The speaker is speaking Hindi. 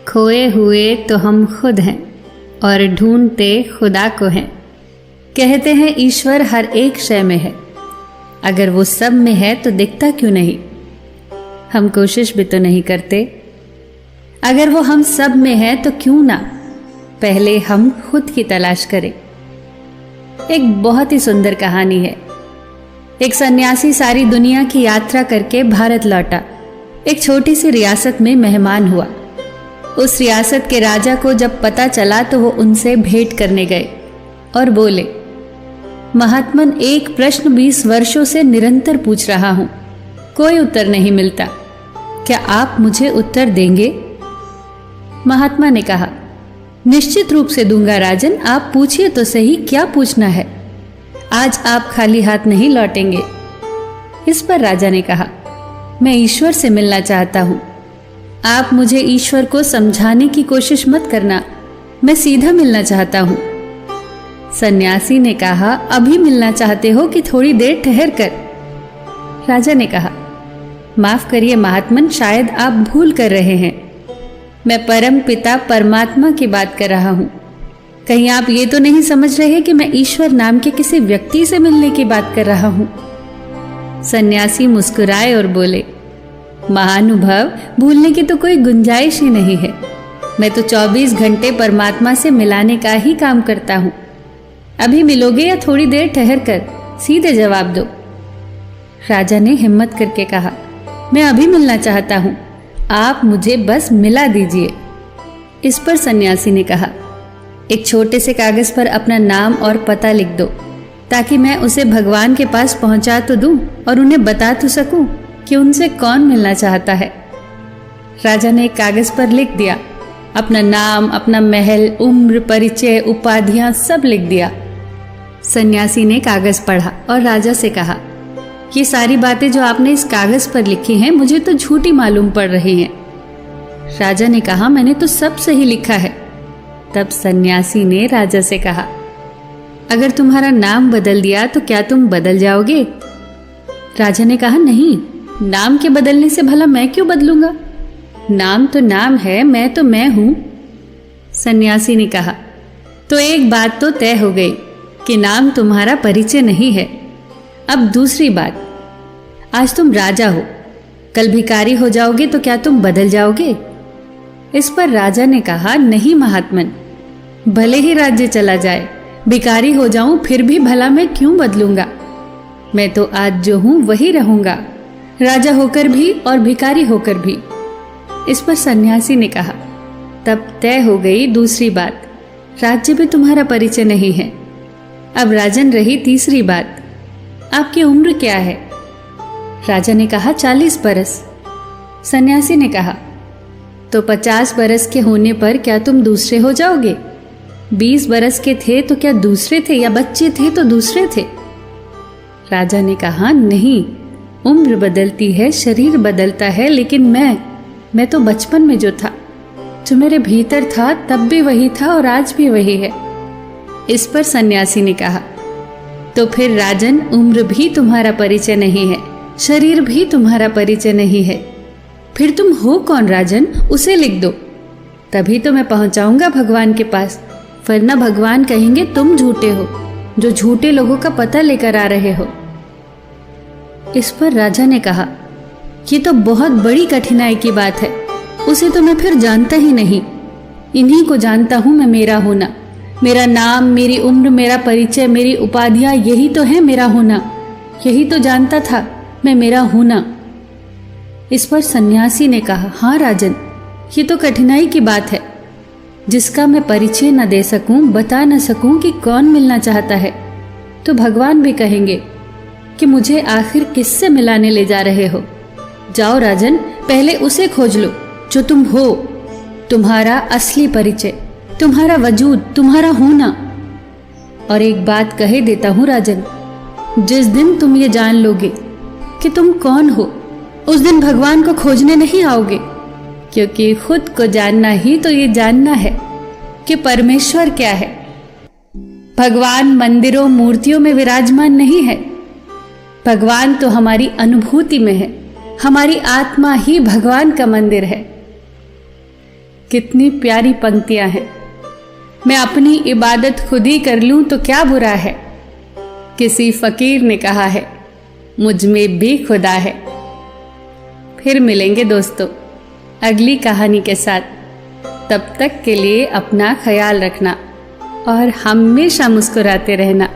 खोए हुए तो हम खुद हैं और ढूंढते खुदा को हैं। कहते हैं ईश्वर हर एक शय में है, अगर वो सब में है तो दिखता क्यों नहीं? हम कोशिश भी तो नहीं करते। अगर वो हम सब में है तो क्यों ना पहले हम खुद की तलाश करें। एक बहुत ही सुंदर कहानी है। एक सन्यासी सारी दुनिया की यात्रा करके भारत लौटा। एक छोटी सी रियासत में मेहमान हुआ। उस रियासत के राजा को जब पता चला तो वो उनसे भेंट करने गए और बोले, महात्मन, एक प्रश्न 20 वर्षों से निरंतर पूछ रहा हूं, कोई उत्तर नहीं मिलता, क्या आप मुझे उत्तर देंगे? महात्मा ने कहा, निश्चित रूप से दूंगा राजन, आप पूछिए तो सही, क्या पूछना है? आज आप खाली हाथ नहीं लौटेंगे। इस पर राजा ने कहा, मैं ईश्वर से मिलना चाहता हूं। आप मुझे ईश्वर को समझाने की कोशिश मत करना, मैं सीधा मिलना चाहता हूं। सन्यासी ने कहा, अभी मिलना चाहते हो कि थोड़ी देर ठहर कर? राजा ने कहा, माफ करिए महात्मन, शायद आप भूल कर रहे हैं। मैं परम पिता परमात्मा की बात कर रहा हूं। कहीं आप ये तो नहीं समझ रहे कि मैं ईश्वर नाम के किसी व्यक्ति से मिलने की बात कर रहा हूं? सन्यासी मुस्कुराए और बोले, महानुभव, भूलने की तो कोई गुंजाइश ही नहीं है। मैं तो 24 घंटे परमात्मा से मिलाने का ही काम करता हूं। अभी मिलोगे या थोड़ी देर ठहर कर? सीधे जवाब दो। राजा ने हिम्मत करके कहा, मैं अभी मिलना चाहता हूं, आप मुझे बस मिला दीजिए। इस पर सन्यासी ने कहा, एक छोटे से कागज पर अपना नाम और पता लिख दो, ताकि मैं उसे भगवान के पास पहुंचा तो दूं और उन्हें बता तो सकूं कि उनसे कौन मिलना चाहता है। राजा ने एक कागज पर लिख दिया, अपना नाम, अपना महल, उम्र, परिचय, उपाधियां सब लिख दिया। सन्यासी ने कागज पढ़ा और राजा से कहा, ये सारी बातें जो आपने इस कागज पर लिखी हैं मुझे तो झूठी मालूम पड़ रही हैं। राजा ने कहा, मैंने तो सब सही लिखा है। तब सन्यासी ने राजा से कहा, अगर तुम्हारा नाम बदल दिया तो क्या तुम बदल जाओगे? राजा ने कहा, नहीं, नाम के बदलने से भला मैं क्यों बदलूंगा? नाम तो नाम है, मैं तो मैं हूं। सन्यासी ने कहा, तो एक बात तो तय हो गई कि नाम तुम्हारा परिचय नहीं है। अब दूसरी बात, आज तुम राजा हो, कल भिखारी हो जाओगे तो क्या तुम बदल जाओगे? इस पर राजा ने कहा, नहीं महात्मन, भले ही राज्य चला जाए, भिखारी हो जाऊं फिर भी भला मैं क्यों बदलूंगा? मैं तो आज जो हूं वही रहूंगा, राजा होकर भी और भिखारी होकर भी। इस पर सन्यासी ने कहा, तब तय हो गई दूसरी बात, राज्य भी तुम्हारा परिचय नहीं है। अब राजन रही तीसरी बात, आपकी उम्र क्या है? राजा ने कहा, 40 बरस। सन्यासी ने कहा, तो 50 बरस के होने पर क्या तुम दूसरे हो जाओगे? 20 बरस के थे तो क्या दूसरे थे, या बच्चे थे तो दूसरे थे? राजा ने कहा, नहीं, उम्र बदलती है, शरीर बदलता है, लेकिन मैं तो बचपन में जो था, जो मेरे भीतर था, तब भी वही था और आज भी वही है। इस पर सन्यासी ने कहा, तो फिर राजन, उम्र भी तुम्हारा परिचय नहीं है, शरीर भी तुम्हारा परिचय नहीं है, फिर तुम हो कौन राजन? उसे लिख दो, तभी तो मैं पहुंचाऊंगा भगवान के पास, वरना भगवान कहेंगे तुम झूठे हो, जो झूठे लोगों का पता लेकर आ रहे हो। इस पर राजा ने कहा, ये तो बहुत बड़ी कठिनाई की बात है, उसे तो मैं फिर जानता ही नहीं। इन्हीं को जानता हूं मैं मेरा होना, मेरा नाम, मेरी उम्र, मेरा परिचय, मेरी उपाधियां, यही तो है मेरा होना, यही तो जानता था मैं मेरा होना। इस पर सन्यासी ने कहा, हाँ राजन, ये तो कठिनाई की बात है, जिसका मैं परिचय न दे सकूं, बता न सकूं कि कौन मिलना चाहता है, तो भगवान भी कहेंगे कि मुझे आखिर किससे मिलाने ले जा रहे हो? जाओ राजन, पहले उसे खोज लो जो तुम हो, तुम्हारा असली परिचय, तुम्हारा वजूद, तुम्हारा होना। और एक बात कहे देता हूं राजन, जिस दिन तुम ये जान लोगे कि तुम कौन हो, उस दिन भगवान को खोजने नहीं आओगे, क्योंकि खुद को जानना ही तो ये जानना है कि परमेश्वर क्या है। भगवान मंदिरों, मूर्तियों में विराजमान नहीं है, भगवान तो हमारी अनुभूति में है, हमारी आत्मा ही भगवान का मंदिर है। कितनी प्यारी पंक्तियां हैं। मैं अपनी इबादत खुद ही कर लूं तो क्या बुरा है, किसी फकीर ने कहा है, मुझ में भी खुदा है। फिर मिलेंगे दोस्तों अगली कहानी के साथ। तब तक के लिए अपना ख्याल रखना और हमेशा मुस्कुराते रहना।